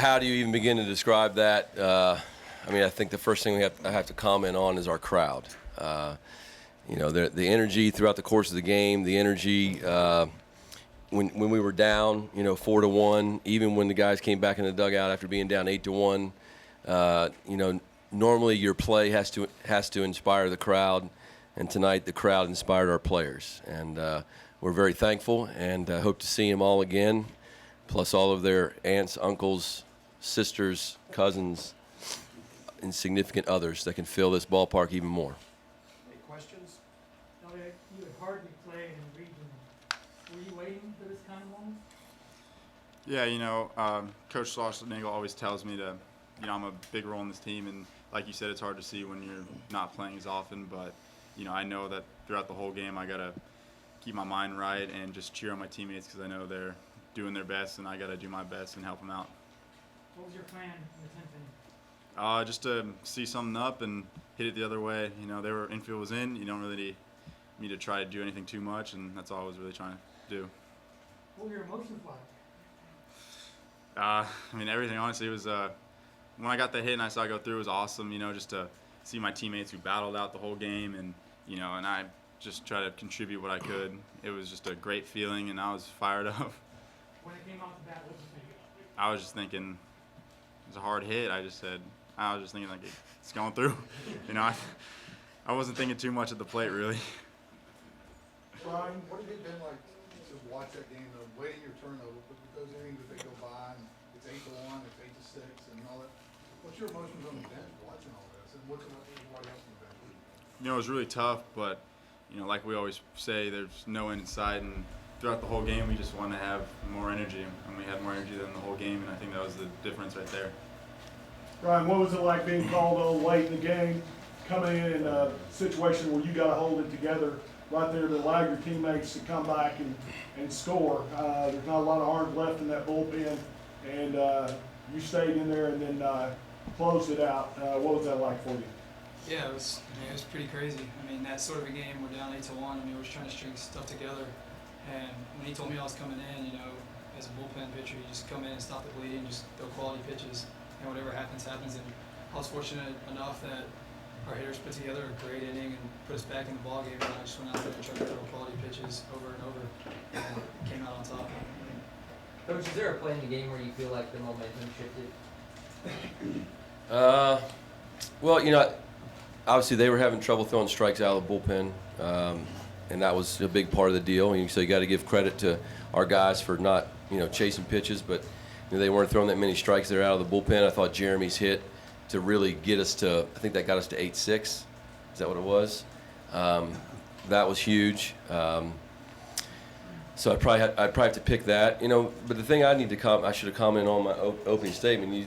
how do you even begin to describe that? I mean, I think the first thing I have to comment on is our crowd. You know, the energy throughout the course of the game, the energy when we were down, you know, 4-1, even when the guys came back in the dugout after being down 8-1. You know, normally your play has to inspire the crowd, and tonight the crowd inspired our players, and we're very thankful and hope to see them all again, plus all of their aunts, uncles, sisters, cousins, and significant others that can fill this ballpark even more. Any questions? Elliot, you had hardly played in region. Were you waiting for this kind of moment? Yeah, you know, Coach Schlossnagel always tells me to, you know, I'm a big role in this team, and like you said, it's hard to see when you're not playing as often, but, you know, I know that throughout the whole game I got to keep my mind right and just cheer on my teammates because I know they're doing their best, and I got to do my best and help them out. What was your plan in the 10th inning? Just to see something up and hit it the other way. You know, infield was in. You don't really need to try to do anything too much, and that's all I was really trying to do. What were your emotions like? I mean, everything, honestly. It was when I got the hit and I saw it go through, it was awesome, you know, just to see my teammates who battled out the whole game, and, you know, and I just try to contribute what I could. It was just a great feeling, and I was fired up. When it came off the bat, what did you think? I was just thinking it was a hard hit. I was just thinking, like, it's going through. You know, I wasn't thinking too much at the plate, really. Ryan, what has it been like to watch that game, waiting your turn, with those innings that they go by, and it's 8-1, it's 8-6, and all that? What's your emotions on the bench watching all this, and what's it like for everybody else on the bench? You know, it was really tough, but, you know, like we always say, there's no end in sight, and throughout the whole game, we just wanted to have more energy, and we had more energy than the whole game, and I think that was the difference right there. Ryan, what was it like being called on late in the game, coming in a situation where you got to hold it together right there to allow your teammates to come back and score? There's not a lot of arms left in that bullpen, and you stayed in there and then closed it out. What was that like for you? Yeah, it was pretty crazy. I mean, that sort of a game, we're down 8-1. I mean, we're just trying to string stuff together. And when he told me I was coming in, you know, as a bullpen pitcher, you just come in and stop the bleeding, just throw quality pitches, and whatever happens, happens. And I was fortunate enough that our hitters put together a great inning and put us back in the ballgame, and I just went out there and tried to throw quality pitches over and over, and came out on top. Coach, is there a play in the game where you feel like the momentum shifted? Well, you know, obviously they were having trouble throwing strikes out of the bullpen, and that was a big part of the deal. And so you got to give credit to our guys for not, you know, chasing pitches, but you know, they weren't throwing that many strikes there out of the bullpen. I thought Jeremy's hit to really get us to, I think that got us to 8-6. Is that what it was? That was huge. So I'd probably have to pick that, you know. But the thing I should have commented on my opening statement.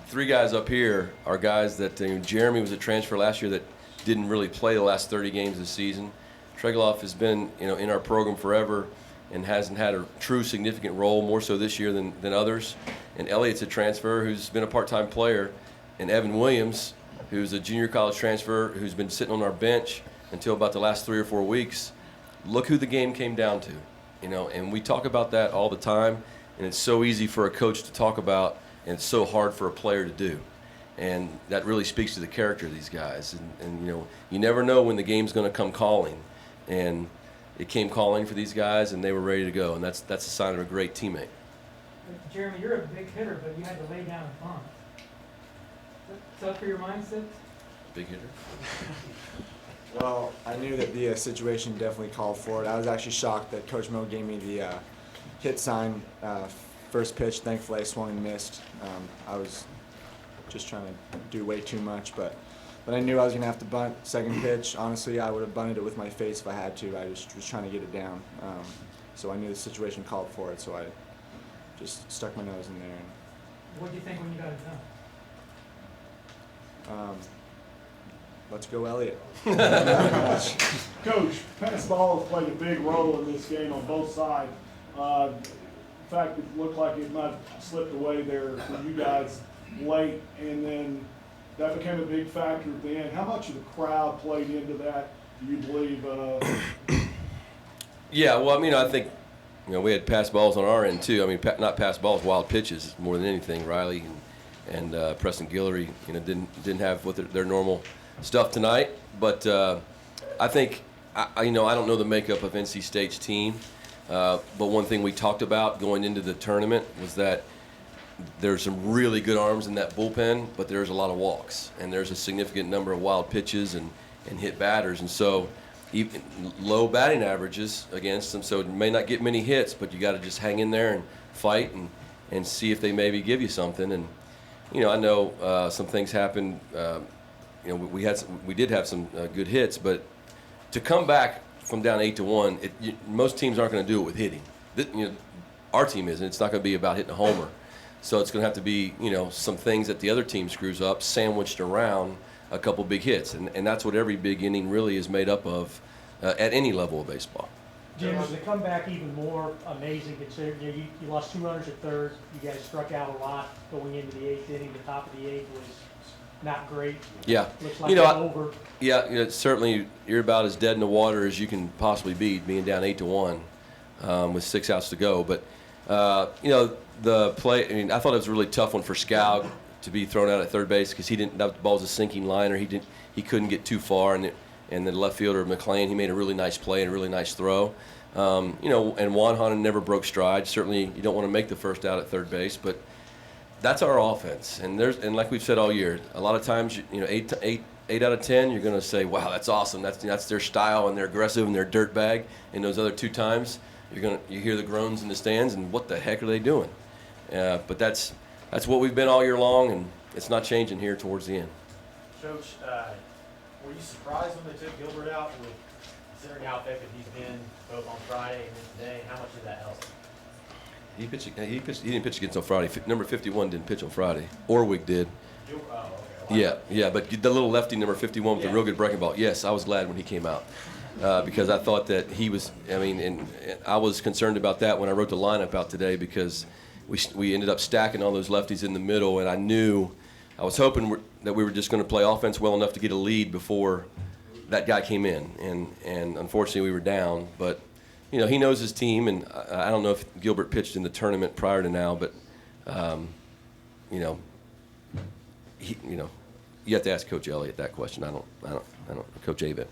Three guys up here are guys that Jeremy was a transfer last year that didn't really play the last 30 games this season. Tregoloff has been, you know, in our program forever and hasn't had a true significant role, more so this year than others. And Elliott's a transfer who's been a part-time player, and Evan Williams, who's a junior college transfer who's been sitting on our bench until about the last 3 or 4 weeks. Look who the game came down to, you know. And we talk about that all the time, and it's so easy for a coach to talk about, and it's so hard for a player to do. And that really speaks to the character of these guys. And you know, you never know when the game's going to come calling. And it came calling for these guys, and they were ready to go. And that's a sign of a great teammate. Jeremy, you're a big hitter, but you had to lay down and bunt. Is that for your mindset? Big hitter. Well, I knew that the situation definitely called for it. I was actually shocked that Coach Mo gave me the hit sign first pitch. Thankfully, I swung and missed. I was just trying to do way too much, but I knew I was going to have to bunt second pitch. Honestly, I would have bunted it with my face if I had to. I just was trying to get it down. So I knew the situation called for it, so I just stuck my nose in there. What do you think when you got it done? Let's go, Elliott. Coach, pass ball has played a big role in this game on both sides. In fact, it looked like it might have slipped away there for you guys late, and then that became a big factor at the end. How much of the crowd played into that, do you believe? Yeah, well, I mean, I think we had pass balls on our end too. I mean, not pass balls, wild pitches more than anything. Riley and Preston Guillory, didn't have what their normal stuff tonight. But I think I don't know the makeup of NC State's team. But one thing we talked about going into the tournament was that there's some really good arms in that bullpen, but there's a lot of walks, and there's a significant number of wild pitches and hit batters, and so even low batting averages against them. So it may not get many hits, but you got to just hang in there and fight and see if they maybe give you something. And I know some things happened. We did have some good hits, but to come back from down 8-1, most teams aren't going to do it with hitting. Our team isn't. It's not going to be about hitting a homer. So it's going to have to be, some things that the other team screws up, sandwiched around a couple big hits. And that's what every big inning really is made up of at any level of baseball. Jim, was the comeback even more amazing considering you lost 2 runners at third. You guys struck out a lot going into the 8th inning. The top of the 8th was not great. Yeah. Looks like it's over. Yeah, certainly you're about as dead in the water as you can possibly be, being down 8-1 with 6 outs to go. But, the play, I thought it was a really tough one for Scout to be thrown out at third base because that ball was a sinking liner. He couldn't get too far, and the left fielder McLean, he made a really nice play and a really nice throw. And Juan Hanan never broke stride. Certainly, you don't want to make the first out at third base, but that's our offense. And like we've said all year, a lot of times, 8 out of 10, you're going to say, "Wow, that's awesome. That's their style, and they're aggressive and they're dirtbag." And those other 2 times, you hear the groans in the stands, and what the heck are they doing? But that's what we've been all year long, and it's not changing here towards the end. Coach, were you surprised when they took Gilbert out, considering how effective he's been both on Friday and then today? How much did that help? He didn't pitch against on Friday. Number 51 didn't pitch on Friday. Orwig did. Yeah, but the little lefty, number 51, with the real good breaking ball. Yes, I was glad when he came out because I thought that he was. And I was concerned about that when I wrote the lineup out today because we ended up stacking all those lefties in the middle, and I was hoping that we were just going to play offense well enough to get a lead before that guy came in, and unfortunately we were down. But he knows his team, and I don't know if Gilbert pitched in the tournament prior to now, but you have to ask Coach Elliott that question. I don't. Coach Avett.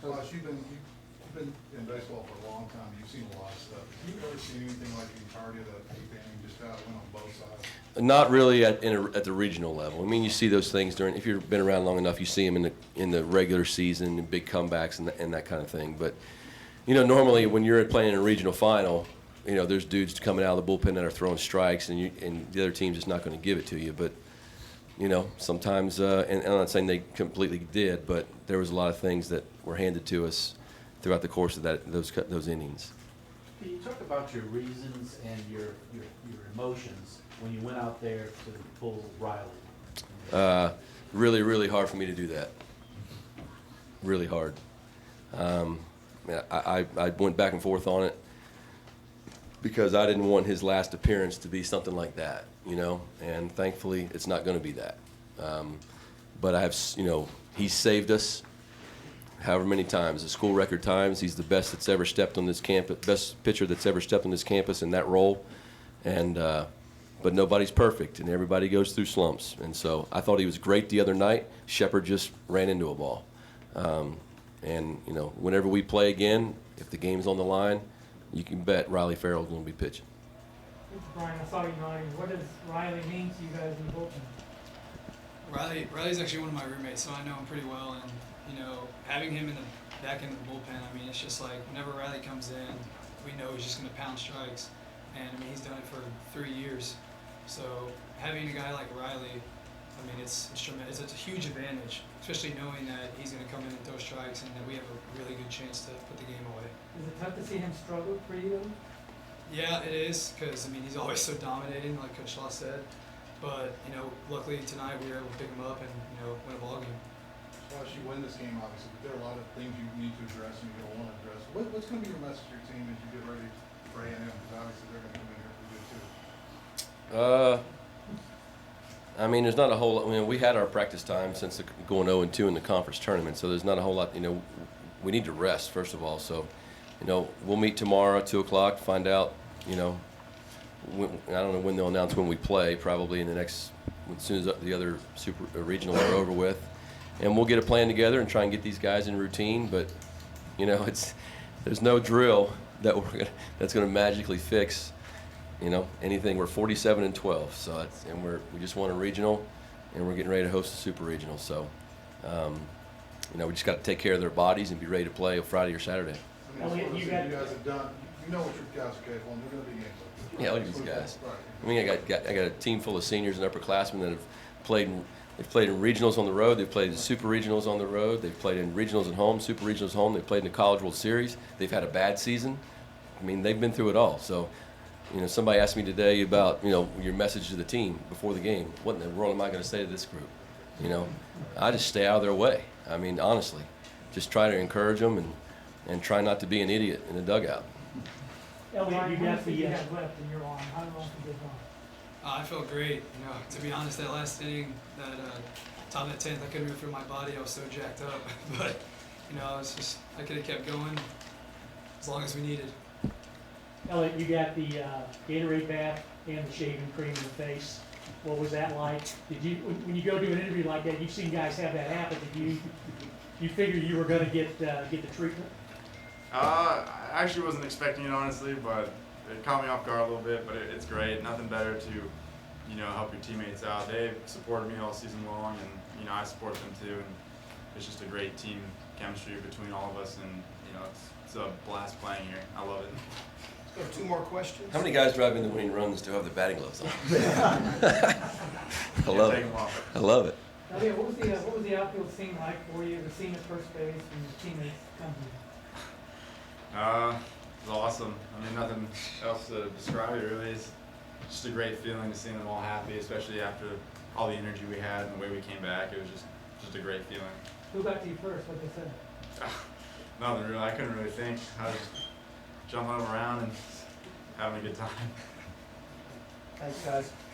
Josh, you've been in baseball for a long time. You've seen a lot of stuff. Have you ever seen anything like the entirety of that 8th inning, just how it went on both sides? Not really at the regional level. You see those things if you've been around long enough, you see them in the regular season, and big comebacks and that kind of thing. But normally when you're playing in a regional final, there's dudes coming out of the bullpen that are throwing strikes, and the other team's just not going to give it to you. But sometimes, and I'm not saying they completely did, but there was a lot of things that were handed to us throughout the course of those innings. Can you talk about your reasons and your emotions when you went out there to pull Riley? Really, really hard for me to do that. Really hard. I went back and forth on it because I didn't want his last appearance to be something like that, and thankfully it's not going to be that. But I have, he's saved us however many times, the school record times. He's the best that's ever stepped on this campus, best pitcher that's ever stepped on this campus in that role. And but nobody's perfect, and everybody goes through slumps. And so I thought he was great the other night. Shepard just ran into a ball. And whenever we play again, if the game's on the line, you can bet Riley Farrell's going to be pitching. Brian, I saw you nodding. What does Riley mean to you guys in the bullpen? Riley's actually one of my roommates, so I know him pretty well. And having him in the back end of the bullpen, it's just like whenever Riley comes in, we know he's just going to pound strikes. And he's done it for 3 years. So having a guy like Riley, it's tremendous. It's a huge advantage, especially knowing that he's going to come in and throw strikes, and that we have a really good chance to put the game away. Is it tough to see him struggle for you? Yeah, it is, because he's always so dominating, like Coach Law said. But luckily tonight we were able to pick him up and win a ball game. Josh, you win this game obviously, but there are a lot of things you need to address and you don't want to address. What's going to be your message to your team as you get ready for A&M? Because obviously they're going to come in here pretty good too. There's not a whole lot. We had our practice time since going 0-2 in the conference tournament, so there's not a whole lot. We need to rest first of all. So we'll meet tomorrow at 2 o'clock, find out, when, I don't know when they'll announce when we play, probably in the next, as soon as the other super regionals are over with. And we'll get a plan together and try and get these guys in routine. But, there's no drill that's going to magically fix, anything. We're 47-12, so we just won a regional, and we're getting ready to host a super regional. So, we just got to take care of their bodies and be ready to play Friday or Saturday. I mean, as far as you guys have done, you know what your guys are capable, and they're going to be games like this. Yeah, look at these guys. Right. I mean, I got a team full of seniors and upperclassmen that have played. They've played in regionals on the road. They've played in super regionals on the road. They've played in regionals at home, super regionals at home. They've played in the College World Series. They've had a bad season. I mean, they've been through it all. So, somebody asked me today about, your message to the team before the game. What in the world am I going to say to this group? I just stay out of their way. I mean, honestly, just try to encourage them and try not to be an idiot in the dugout. Elliot, you got the, left in your arm. How long has it gone? I felt great. To be honest, that last inning, that top of the 10th, I couldn't even feel my body. I was so jacked up. But, I could have kept going as long as we needed. Elliot, you got the Gatorade bath and the shaving cream in the face. What was that like? Did you, when you go do an interview like that, you've seen guys have that happen. Did you figure you were going to get the treatment? I actually wasn't expecting it, honestly, but it caught me off guard a little bit. But it's great. Nothing better to, help your teammates out. They've supported me all season long, and I support them too. And it's just a great team chemistry between all of us, and it's a blast playing here. I love it. Let's go 2 more questions. How many guys driving the winning runs still have the batting gloves on? I love Take it. 'em off. I love it. Elliot, what was the outfield scene like for you, the scene at first base and your teammates come to you? It was awesome. I mean, nothing else to describe it really. It's just a great feeling to see them all happy, especially after all the energy we had and the way we came back. It was just a great feeling. Who got to you first? What they said? Nothing really. I couldn't really think. I was just jumping around and having a good time. Thanks, guys.